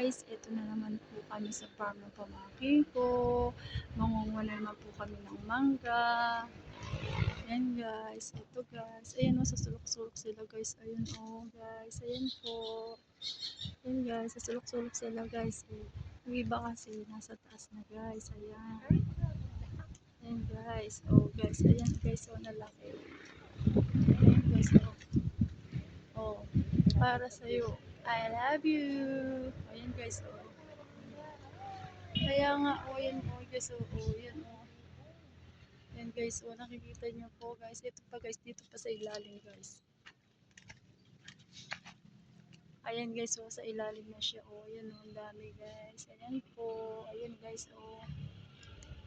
guys, ito na naman po kami sa farm ng pamangkin ko. Mangunguha na naman po kami ng mangga. Ayan guys, ito guys. Ayan o, sa sulok-sulok sila guys. Ayun o guys, ayan po. Ayan guys, sa sulok-sulok sila guys. Yung iba kasi nasa taas na guys. Ayan. Ayan guys, oh guys, ayan guys, oh nalaki. Ayan guys, oh, para sa'yo. I love you. Ayan guys, oh. Kaya nga, oh, ayan oh guys, oh, oh, ayan oh. Ayan guys, oh, nakikita nyo po guys. Ito pa guys, dito pa sa ilalim guys. Ayan guys, oh, sa ilalim na siya, oh. Ayan oh, ang dami guys. Ayan po, ayan guys, oh.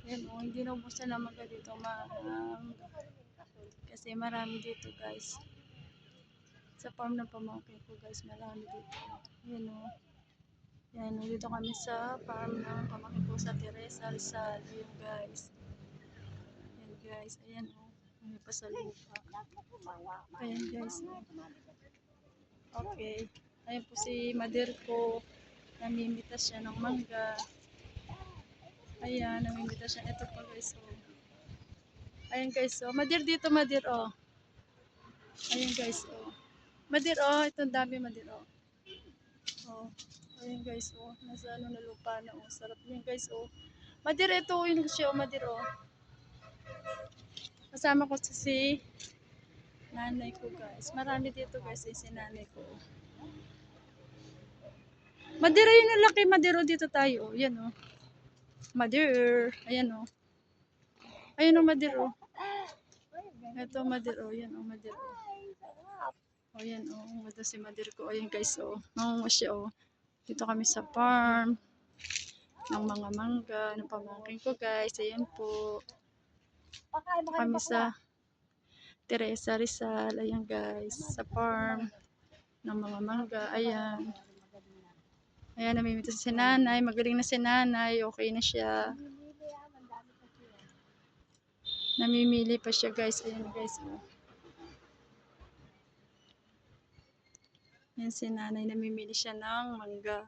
Ayan oh, hindi na ubusan naman ka dito, kasi marami dito guys. Sa farm ng pamangkin ko guys, marami dito. Ayan o. Ayan o, dito kami sa farm ng pamangkin ko sa Teresa Rizal. Ayan guys. Ayan guys, ayan o. May pa sa lupa. Ayan guys. Okay. Ayan po si Madir ko. Namimitas siya ng mangga. Ayan, namimitas siya. Ito pa guys o. Ayan guys o. Madir dito, Madir o. Ayan guys o. Madir oh, itong dami Madir oh. Oh, ayun guys oh, nasa ano na lupa na oh, sarap niyan guys oh. Madir ito yung siya oh, Madir oh. Kasama ko si nanay ko guys. Marami dito guys eh, si nanay ko. Madir yun ang laki Madir oh, dito tayo oh, yan oh. Madir, ayan oh. Ayun oh Madir oh. Ito Madir oh, yan oh Madir oh. O yan o, ito si Madir ko. Ayan guys o, nangunguha siya o. Dito kami sa farm ng mga mangga, ng pamangkin ko guys. Ayan po. Kami sa Teresa Rizal. Ayan guys, sa farm ng mga mangga. Ayan. Ayan, namimita si nanay. Magaling na si nanay. Okay na siya. Namimili pa siya guys. Ayan guys o. Yan si nanay, namimili siya ng mangga.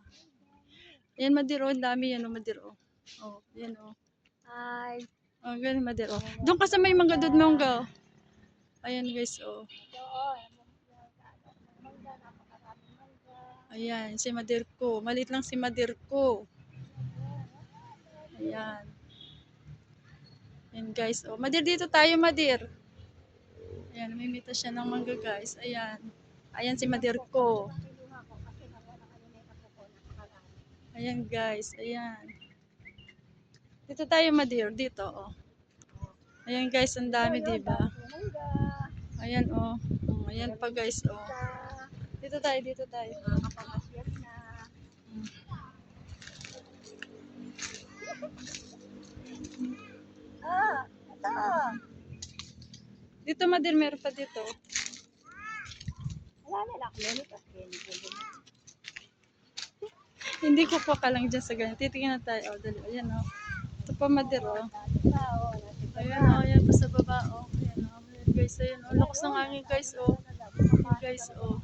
Ayan Madir oh, ang dami yan oh Madir oh. Oh, yan oh. Hi. Oh, ganun Madir oh. Doon ka sa may mangga doon mangga. Ayan guys oh. Ayan, si Madir ko. Malit lang si Madir ko. Ayan. Ayan guys oh. Madir dito tayo Madir. Ayan, namimita siya ng mangga guys. Ayan. Ayan si Madir ko. Ayan guys, ayan. Dito tayo Madir, dito oh. Ayan guys, ang dami diba? Ayan oh. Ayan pa guys oh. Dito tayo, dito tayo. Ito. Dito Madir, meron pa dito. Wala na lang. Hindi ko pa ka lang dyan sa ganyan. Titingnan na tayo. Oh, dali. Ayan oh. Ito pa Madir oh. Ayan oh, ayan pa sa baba oh. Ayan oh. Ayan guys, ayan oh. Lakas ng hangin guys oh. Ayan guys oh.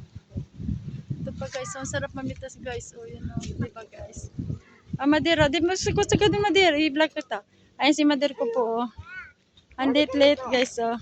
Ito pa guys oh. Sarap mamitas guys oh. Ayan oh. Diba guys? Ah Madir oh. Di mo sigod din Madir. I-vlog kita. Ayan si Madir ko po oh. Ang late guys oh.